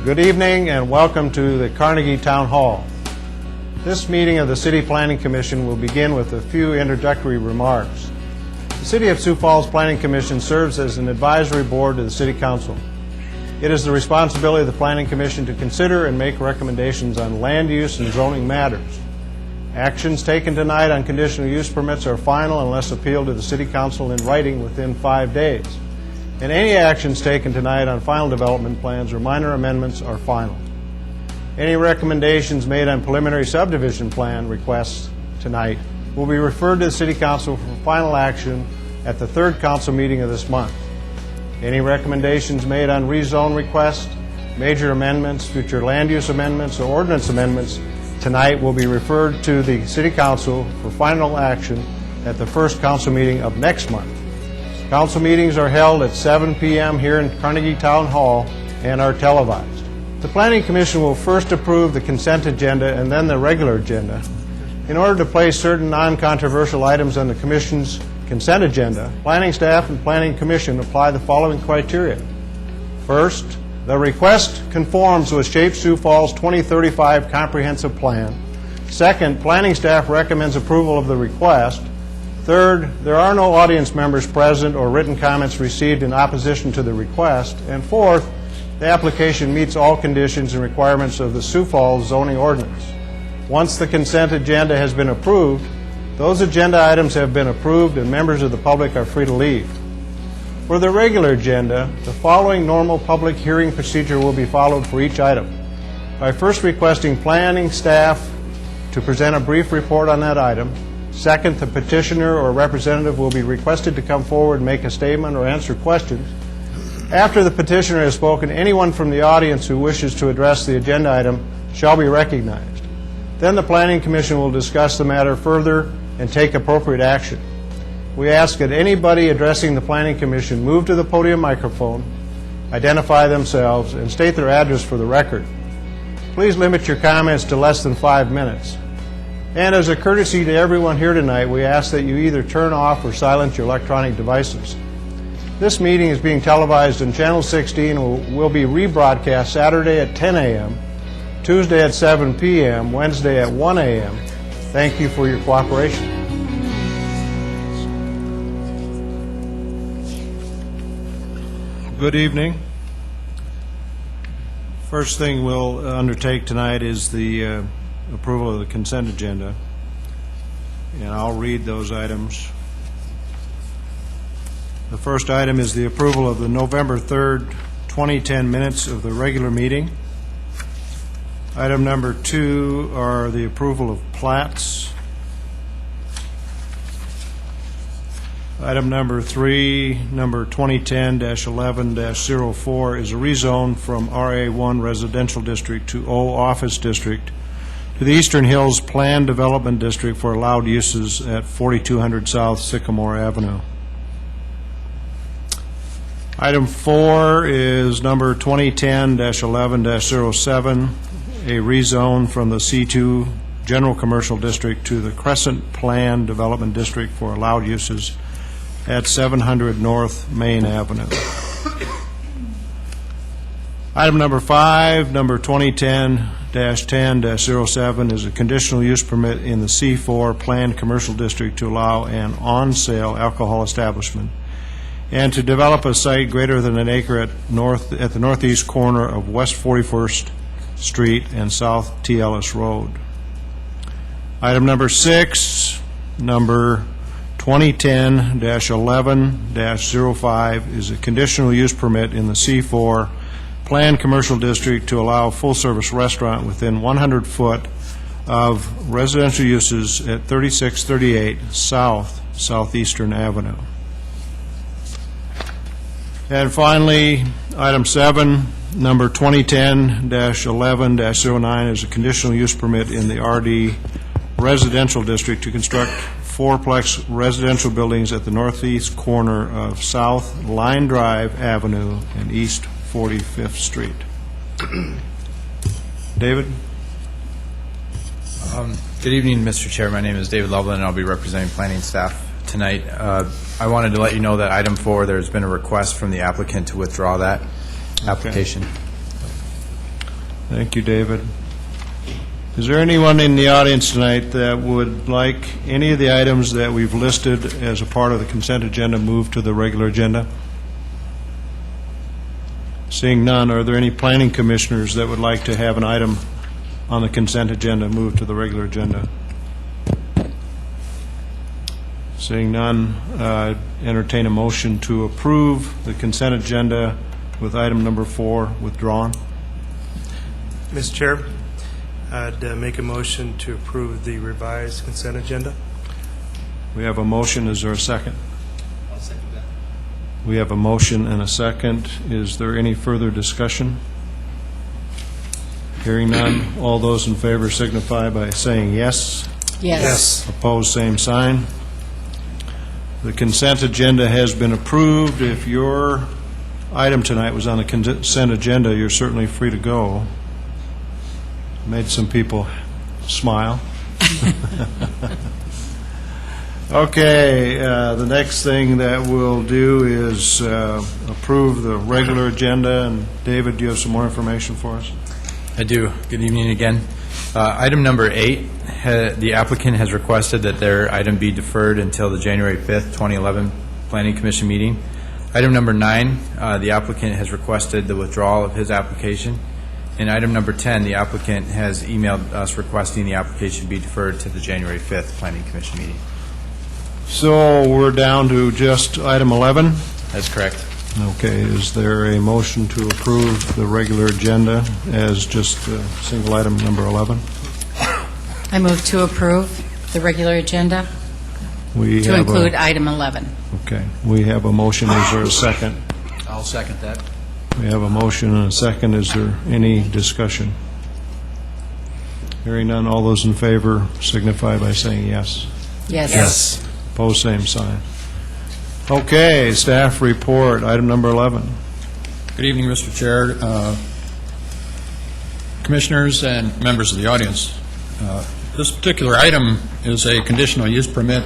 Good evening and welcome to the Carnegie Town Hall. This meeting of the City Planning Commission will begin with a few introductory remarks. The City of Sioux Falls Planning Commission serves as an advisory board to the City Council. It is the responsibility of the Planning Commission to consider and make recommendations on land use and zoning matters. Actions taken tonight on conditional use permits are final unless appealed to the City Council in writing within 5 days. And any actions taken tonight on final development plans or minor amendments are final. Any recommendations made on preliminary subdivision plan requests tonight will be referred to the City Council for final action at the third council meeting of this month. Any recommendations made on rezone requests, major amendments, future land use amendments, or ordinance amendments tonight will be referred to the City Council for final action at the first council meeting of next month. Council meetings are held at 7 p.m. here in Carnegie Town Hall and are televised. The Planning Commission will first approve the consent agenda and then the regular agenda. In order to place certain non-controversial items on the Commission's consent agenda, Planning staff and Planning Commission apply the following criteria. First, the request conforms with Shape Sioux Falls 2035 Comprehensive Plan. Second, Planning staff recommends approval of the request. Third, there are no audience members present or written comments received in opposition to the request. And fourth, the application meets all conditions and requirements of the Sioux Falls zoning ordinance. Once the consent agenda has been approved, those agenda items have been approved and members of the public are free to leave. For the regular agenda, the following normal public hearing procedure will be followed for each item. By first requesting planning staff to present a brief report on that item. Second, the petitioner or representative will be requested to come forward and make a statement or answer questions. After the petitioner has spoken, anyone from the audience who wishes to address the agenda item shall be recognized. Then the Planning Commission will discuss the matter further and take appropriate action. We ask that anybody addressing the Planning Commission move to the podium microphone, identify themselves, and state their address for the record. Please limit your comments to less than 5 minutes. And as a courtesy to everyone here tonight, we ask that you either turn off or silence your electronic devices. This meeting is being televised on Channel 16 and will be rebroadcast Saturday at 10 a.m., Tuesday at 7 p.m., Wednesday at 1 a.m. Thank you for your cooperation. Good evening. First thing we'll undertake tonight is the approval of the consent agenda. And I'll read those items. The first item is the approval of the November 3rd, 2010 minutes of the regular meeting. Item number 2 are the approval of plats. Item number 3, number 2010-11-04, is a rezone from RA1 Residential District to O Office District to the Eastern Hills Planned Development District for allowed uses at 4200 South Sycamore Avenue. Item 4 is number 2010-11-07, a rezone from the C2 General Commercial District to the Crescent Planned Development District for allowed uses at 700 North Main Avenue. Item number 5, number 2010-10-07, is a conditional use permit in the C4 Planned Commercial District to allow an on-sale alcohol establishment and to develop a site greater than an acre at the northeast corner of West 41st Street and South T. Ellis Road. Item number 6, number 2010-11-05, is a conditional use permit in the C4 Planned Commercial District to allow a full-service restaurant within 100 foot of residential uses at 3638 South Southeastern Avenue. And finally, item 7, number 2010-11-09, is a conditional use permit in the RD Residential District to construct fourplex residential buildings at the northeast corner of South Line Drive Avenue and East 45th Street. David? Good evening, Mr. Chair. My name is David Loveland, and I'll be representing planning staff tonight. I wanted to let you know that item 4, there's been a request from the applicant to withdraw that application. Thank you, David. Is there anyone in the audience tonight that would like any of the items that we've listed as a part of the consent agenda moved to the regular agenda? Seeing none, are there any planning commissioners that would like to have an item on the consent agenda moved to the regular agenda? Seeing none, entertain a motion to approve the consent agenda with item number 4 withdrawn. Mr. Chair, I'd make a motion to approve the revised consent agenda. We have a motion. Is there a second? I'll second that. We have a motion and a second. Is there any further discussion? Hearing none, all those in favor signify by saying yes. Yes. Opposed, same sign. The consent agenda has been approved. If your item tonight was on the consent agenda, you're certainly free to go. Made some people smile. Okay, the next thing that we'll do is approve the regular agenda. And David, do you have some more information for us? I do. Good evening again. Item number 8, the applicant has requested that their item be deferred until the January 5th, 2011 Planning Commission meeting. Item number 9, the applicant has requested the withdrawal of his application. And item number 10, the applicant has emailed us requesting the application be deferred to the January 5th Planning Commission meeting. So we're down to just item 11. That's correct. Okay, is there a motion to approve the regular agenda as just single item number 11? I move to approve the regular agenda to include item 11. Okay, we have a motion. Is there a second? I'll second that. We have a motion and a second. Is there any discussion? Hearing none, all those in favor signify by saying yes. Yes. Opposed, same sign. Okay, staff report, item number 11. Good evening, Mr. Chair, Commissioners, and members of the audience. This particular item is a conditional use permit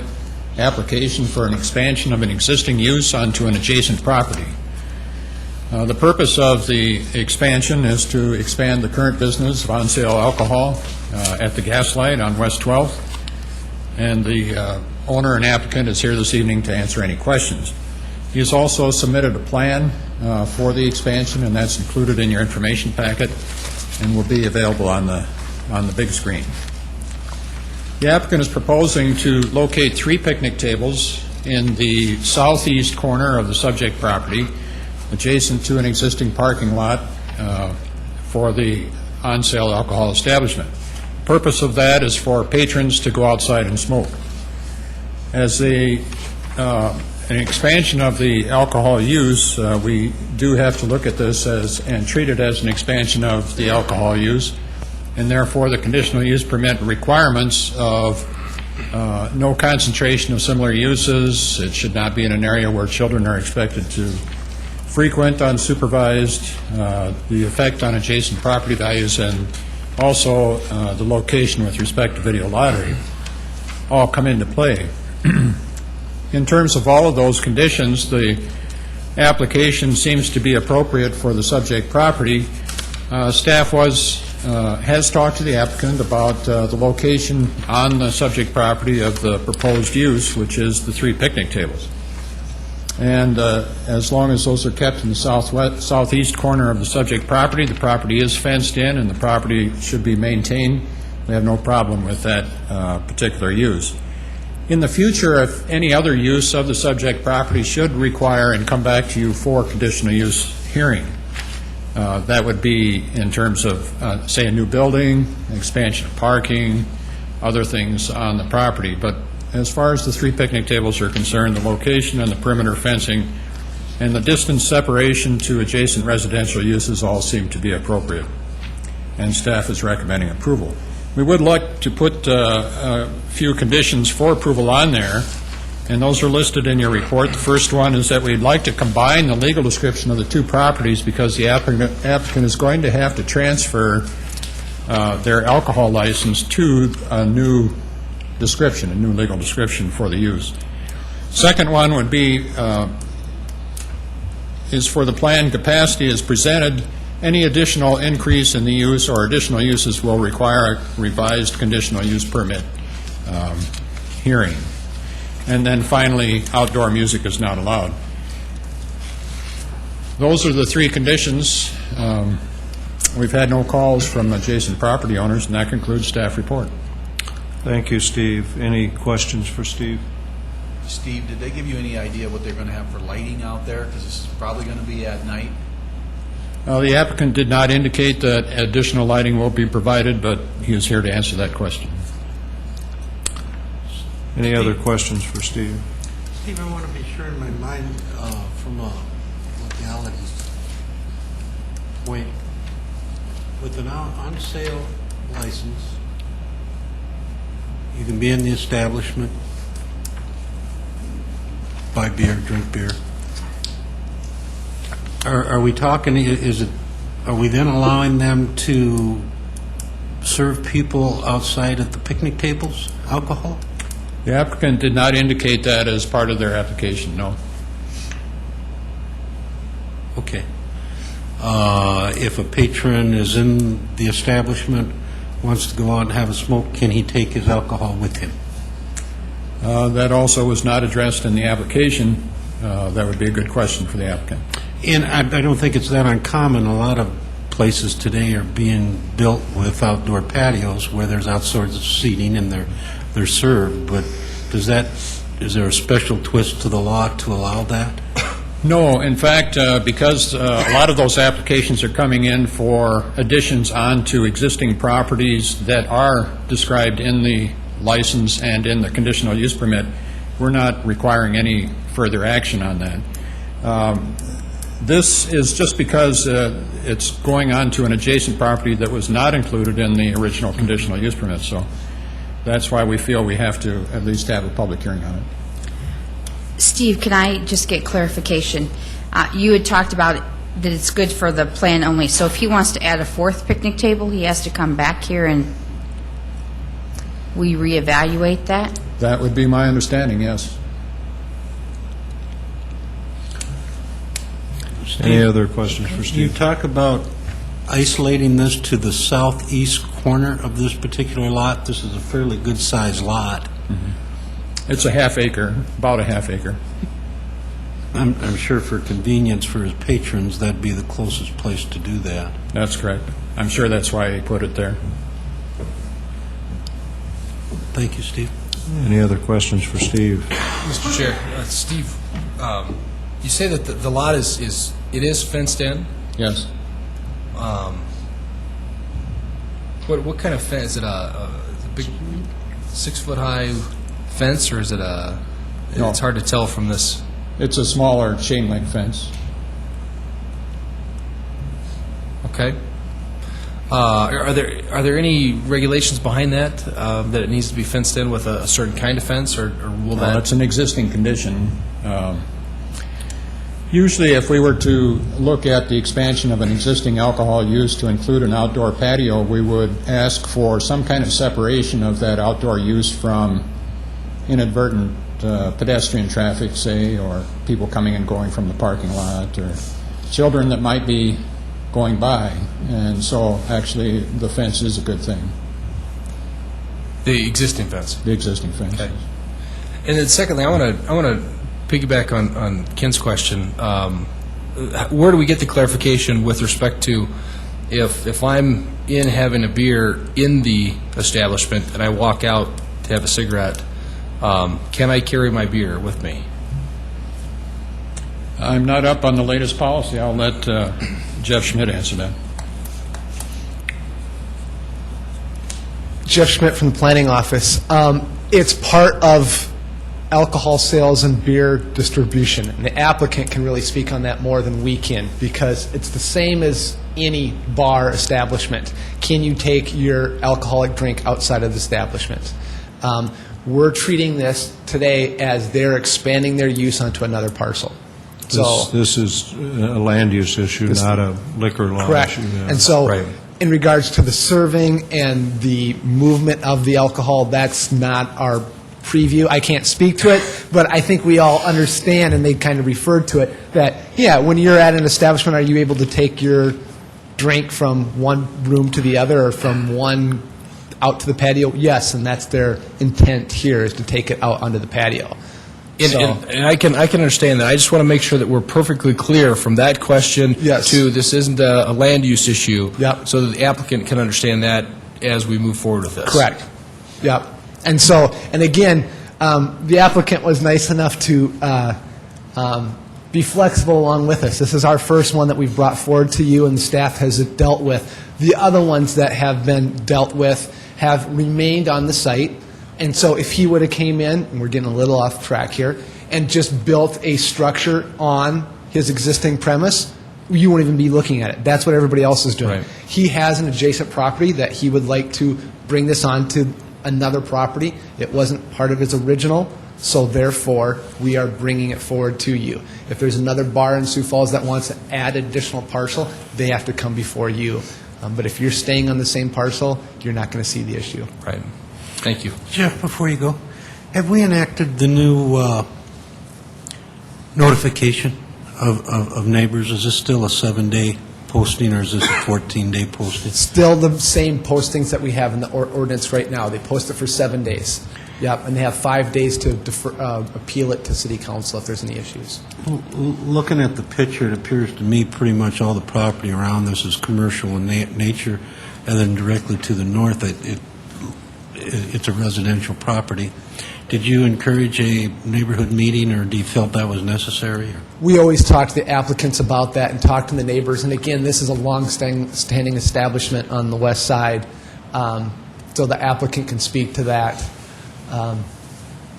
application for an expansion of an existing use onto an adjacent property. The purpose of the expansion is to expand the current business of on-sale alcohol at the Gaslight on West 12th, and the owner and applicant is here this evening to answer any questions. He has also submitted a plan for the expansion, and that's included in your information packet and will be available on the big screen. The applicant is proposing to locate 3 picnic tables in the southeast corner of the subject property, adjacent to an existing parking lot for the on-sale alcohol establishment. The purpose of that is for patrons to go outside and smoke. As an expansion of the alcohol use, we do have to look at this and treat it as an expansion of the alcohol use, and therefore the conditional use permit requirements of no concentration of similar uses. It should not be in an area where children are expected to frequent unsupervised, the effect on adjacent property values, and also the location with respect to video lottery all come into play. In terms of all of those conditions, the application seems to be appropriate for the subject property. Staff has talked to the applicant about the location on the subject property of the proposed use, which is the 3 picnic tables. And as long as those are kept in the southeast corner of the subject property, the property is fenced in and the property should be maintained. We have no problem with that particular use. In the future, if any other use of the subject property should require and come back to you for conditional use hearing, that would be in terms of, say, a new building, expansion of parking, other things on the property. But as far as the 3 picnic tables are concerned, the location and the perimeter fencing and the distance separation to adjacent residential uses all seem to be appropriate, and staff is recommending approval. We would like to put a few conditions for approval on there, and those are listed in your report. The first one is that we'd like to combine the legal description of the 2 properties because the applicant is going to have to transfer their alcohol license to a new description, a new legal description for the use. Second one would be is for the planned capacity as presented Any additional increase in the use or additional uses will require a revised conditional use permit hearing. And then finally, outdoor music is not allowed. Those are the three conditions. We've had no calls from adjacent property owners, and that concludes staff report. Thank you, Steve. Any questions for Steve? Steve, did they give you any idea what they're going to have for lighting out there? Because this is probably going to be at night. The applicant did not indicate that additional lighting will be provided, but he is here to answer that question. Any other questions for Steve? Steve, I want to be sure in my mind from a legality point. With an on-sale license, you can be in the establishment, buy beer, drink beer. Are we talking, are we then allowing them to serve people outside at the picnic tables, alcohol? The applicant did not indicate that as part of their application, no. Okay. If a patron is in the establishment, wants to go out and have a smoke, can he take his alcohol with him? That also was not addressed in the application. That would be a good question for the applicant. And I don't think it's that uncommon. A lot of places today are being built with outdoor patios where there's outside seating and they're served. But is there a special twist to the law to allow that? No, in fact, because a lot of those applications are coming in for additions onto existing properties that are described in the license and in the conditional use permit, we're not requiring any further action on that. This is just because it's going on to an adjacent property that was not included in the original conditional use permit, so that's why we feel we have to at least have a public hearing on it. Steve, can I just get clarification? You had talked about that it's good for the plan only, so if he wants to add a fourth picnic table, he has to come back here and we reevaluate that? That would be my understanding, yes. Any other questions for You Steve? talk about isolating this to the southeast corner of this particular lot. This is a fairly good-sized lot. It's a half acre, about a half acre. I'm sure for convenience for his patrons, that'd be the closest place to do that. That's correct. I'm sure that's why he put it there. Thank you, Steve. Any other questions for Steve? Mr. Chair, Steve, you say that the lot is fenced in? Yes. What kind of fence? Is it a big 6-foot-high fence, or is it a? No. It's hard to tell from this. It's a smaller chain link fence. Okay. Are there any regulations behind that that it needs to be fenced in with a certain kind of fence, or will that? That's an existing condition. Usually, if we were to look at the expansion of an existing alcohol use to include an outdoor patio, we would ask for some kind of separation of that outdoor use from inadvertent pedestrian traffic, say, or people coming and going from the parking lot, or children that might be going by. And so, actually, the fence is a good thing. The existing fence. The existing fence. Okay. And then secondly, I want to piggyback on Ken's question. Where do we get the clarification with respect to if I'm in having a beer in the establishment and I walk out to have a cigarette, can I carry my beer with me? I'm not up on the latest policy. I'll let Jeff Schmidt answer that. Jeff Schmidt from the Planning Office. It's part of alcohol sales and beer distribution, and the applicant can really speak on that more than we can, because it's the same as any bar establishment. Can you take your alcoholic drink outside of the establishment? We're treating this today as they're expanding their use onto another parcel. So This is a land use issue, not a liquor law correct. issue. Yeah. And so, Right. in regards to the serving and the movement of the alcohol, that's not our preview. I can't speak to it, but I think we all understand, and they kind of referred to it, that, yeah, when you're at an establishment, are you able to take your drink from one room to the other or from one out to the patio? Yes, and that's their intent here, is to take it out onto the patio. And I can understand that. I just want to make sure that we're perfectly clear from that question Yes. to this isn't a land use issue. Yep. So that the applicant can understand that as we move forward with this. Correct. Yep. And so, and again, the applicant was nice enough to be flexible along with us. This is our first one that we've brought forward to you, and the staff has dealt with. The other ones that have been dealt with have remained on the site. And so if he would have came in, and we're getting a little off track here, and just built a structure on his existing premise, you won't even be looking at it. That's what everybody else is doing. Right. He has an adjacent property that he would like to bring this on to another property. It wasn't part of his original, so therefore, we are bringing it forward to you. If there's another bar in Sioux Falls that wants to add additional parcel, they have to come before you. But if you're staying on the same parcel, you're not going to see the issue. Right. Thank you. Jeff, before you go, have we enacted the new notification of neighbors? Is this still a 7-day posting, or is this a 14-day posting? Still the same postings that we have in the ordinance right now. They post it for 7 days. Yep, and they have 5 days to appeal it to city council if there's any issues. Looking at the picture, it appears to me pretty much all the property around this is commercial in nature, and then directly to the north, it's a residential property. Did you encourage a neighborhood meeting, or do you felt that was necessary? We always talk to the applicants about that and talk to the neighbors. And again, this is a long-standing establishment on the west side, so the applicant can speak to that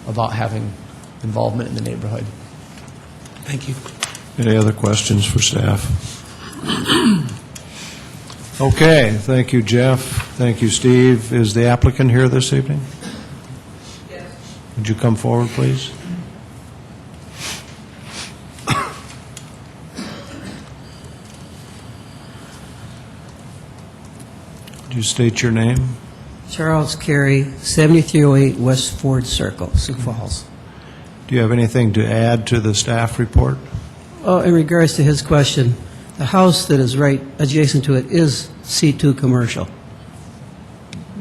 about having involvement in the neighborhood. Thank you. Any other questions for staff? Okay, thank you, Jeff. Thank you, Steve. Is the applicant here this evening? Yes. Would you come forward, please? Would you state your name? Charles Carey, 7308 West Ford Circle, Sioux Falls. Do you have anything to add to the staff report? In regards to his question, the house that is right adjacent to it is C2 commercial.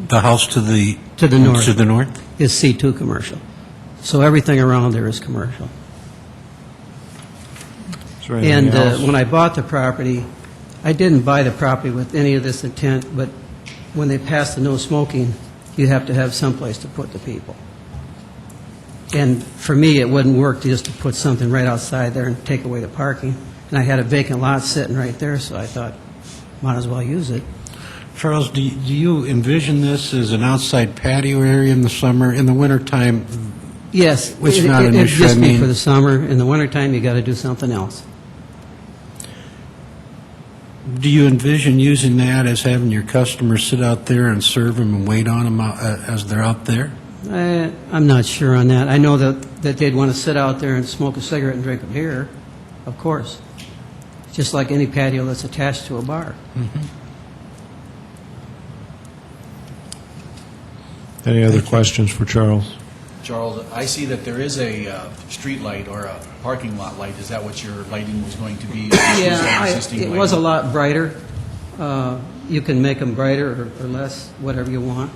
The house to the north. To the north? Is C2 commercial. So everything around there is commercial. Is there anything And else? when I bought the property, I didn't buy the property with any of this intent, but when they passed the no smoking, you have to have someplace to put the people. And for me, it wouldn't work just to put something right outside there and take away the parking. And I had a vacant lot sitting right there, so I thought, might as well use it. Charles, do you envision this as an outside patio area in the summer? In the wintertime, Yes, It's not an it'd issue, just I be mean- for the summer. In the wintertime, you got to do something else. do you envision using that as having your customers sit out there and serve them and wait on them as they're out there? I'm not sure on that. I know that they'd want to sit out there and smoke a cigarette and drink a beer, of course, just like any patio that's attached to a bar. Any other questions for Charles? Charles, I see that there is a street light or a parking lot light. Is that what your lighting was going to be? Yeah, Existing it was a lighting? lot brighter. You can make them brighter or less, whatever you want.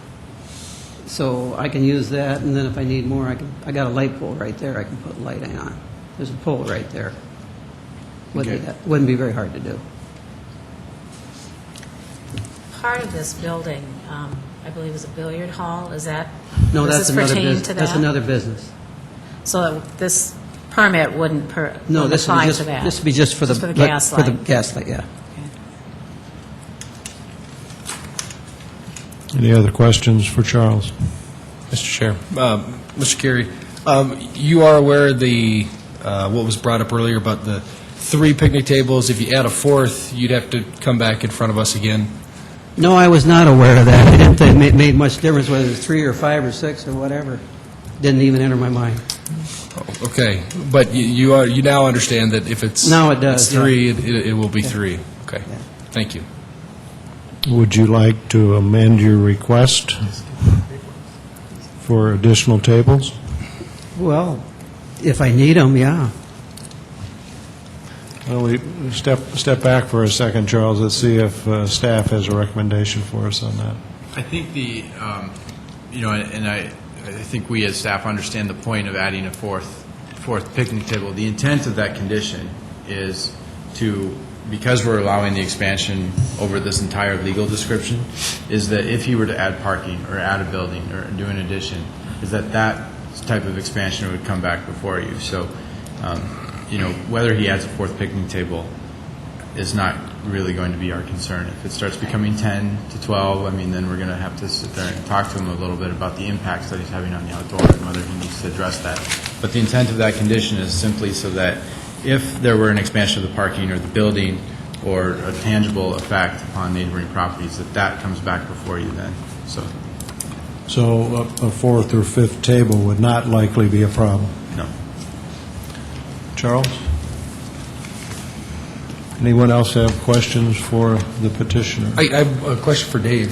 So I can use that, and then if I need more, I got a light pole right there. I can put lighting on. There's a pole right there. Wouldn't be very hard to do. Part of this building, I believe, is a billiard hall. Is that, No, does that's this another pertain business. to that? That's another business. So this permit wouldn't No, this would apply be just to that? this would be just for Just the for the gas For the light? gas light, yeah. Any other questions for Charles? Mr. Chair. Mr. Carey, you are aware of the, what was brought up earlier about the 3 picnic tables. If you add a 4th, you'd have to come back in front of us again. No, I was not aware of that. I didn't think it made much difference whether it's 3 or 5 or 6 or whatever. Didn't even enter my mind. Okay, but you now understand that if it's Now it does, it's 3, it will be 3. Okay, thank you. Would you like to amend your request for additional tables? Well, if I need them, yeah. Well, we step back for a second, Charles. Let's see if staff has a recommendation for us on that. I think the, and I think we as staff understand the point of adding a fourth picnic table. The intent of that condition is to, because we're allowing the expansion over this entire legal description, is that if he were to add parking or add a building or do an addition, is that type of expansion would come back before you. So, whether he adds a fourth picnic table is not really going to be our concern. If it starts becoming 10 to 12, then we're going to have to sit there and talk to him a little bit about the impacts that he's having on the outdoor and whether he needs to address that. But the intent of that condition is simply so that if there were an expansion of the parking or the building or a tangible effect on neighboring properties, that comes back before you then. So a fourth or fifth table would not likely be a problem? No. Charles? Anyone else have questions for the petitioner? I have a question for Dave.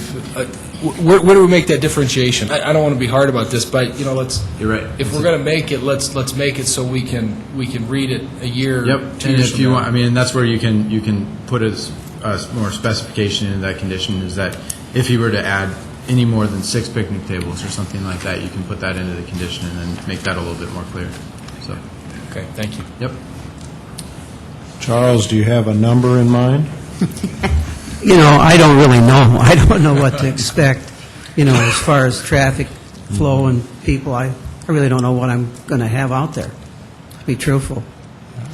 Where do we make that differentiation? I don't want to be hard about this, but let's. You're right. If we're going to make it, let's make it so we can read it a year. Yep. And if you want, that's where you can put a more specification into that condition. Is that if he were to add any more than 6 picnic tables or something like that, you can put that into the condition and then make that a little bit more clear. So. Okay. Thank you. Yep. Charles, do you have a number in mind? I don't really know. I don't know what to expect, as far as traffic flow and people. I really don't know what I'm going to have out there, to be truthful.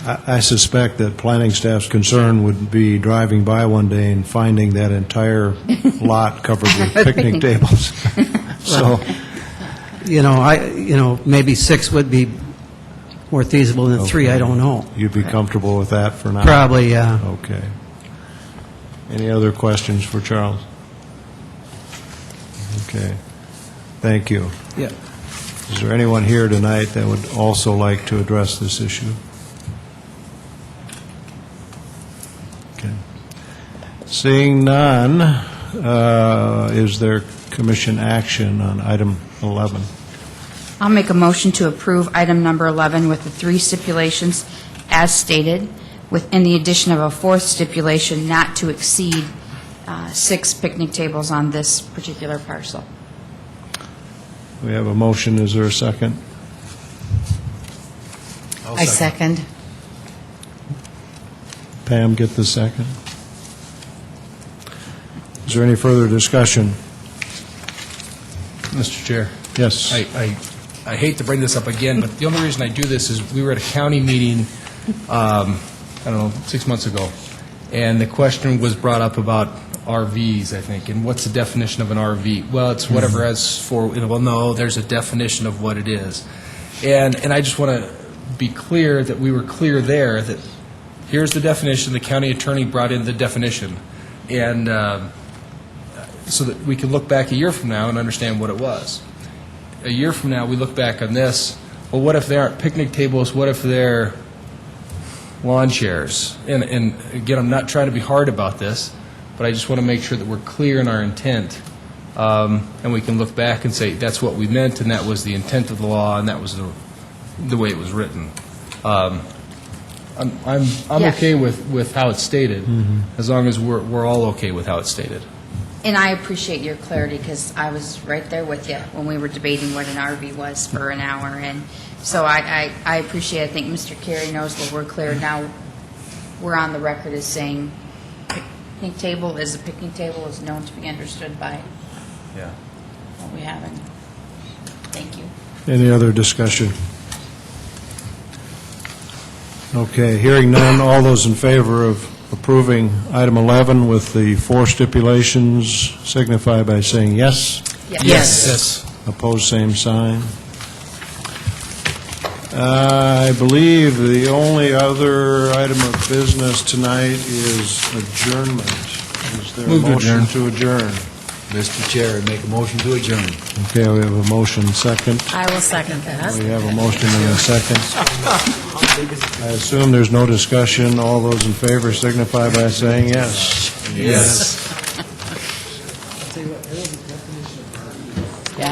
I suspect that planning staff's concern would be driving by one day and finding that entire lot covered with picnic tables. So, maybe 6 would be more feasible than 3, I don't know. You'd be comfortable with that for now? Probably, yeah. Okay. Any other questions for Charles? Okay. Thank you. Yeah. Is there anyone here tonight that would also like to address this issue? Okay. Seeing none, is there commission action on item 11? I'll make a motion to approve item number 11 with the 3 stipulations as stated, within the addition of a 4th stipulation not to exceed 6 picnic tables on this particular parcel. We have a motion. Is there a second? I second. Pam, get the second. Is there any further discussion? Mr. Chair. Yes. I hate to bring this up again, but the only reason I do this is we were at a county meeting, 6 months ago, and the question was brought up about RVs, I think, and what's the definition of an RV? Well, it's whatever as for, no, there's a definition of what it is. And I just want to be clear that we were clear there that here's the definition, the county attorney brought in the definition, and so that we can look back a year from now and understand what it was. A year from now, we look back on this, well, what if they aren't picnic tables? What if they're lawn chairs? And again, I'm not trying to be hard about this, but I just want to make sure that we're clear in our intent, and we can look back and say, that's what we meant, and that was the intent of the law, and that was the way it was written. I'm okay with how it's stated, as long as we're all okay with how it's stated. And I appreciate your clarity, because I was right there with you when we were debating what an RV was for an hour. And so I appreciate it. I think Mr. Carey knows that we're clear. Now we're on the record as saying picnic table is a picnic table, is known to be understood by what we have. And thank you. Any other discussion? Okay, hearing none, all those in favor of approving item 11 with the 4 stipulations signify by saying yes. Yes. Opposed, same sign. I believe the only other item of business tonight is adjournment. Is there a motion to adjourn? Mr. Chair, I make a motion to adjourn. Okay, we have a motion second. I will second that. We have a motion and a second. I assume there's no discussion. All those in favor signify by saying yes. Yes.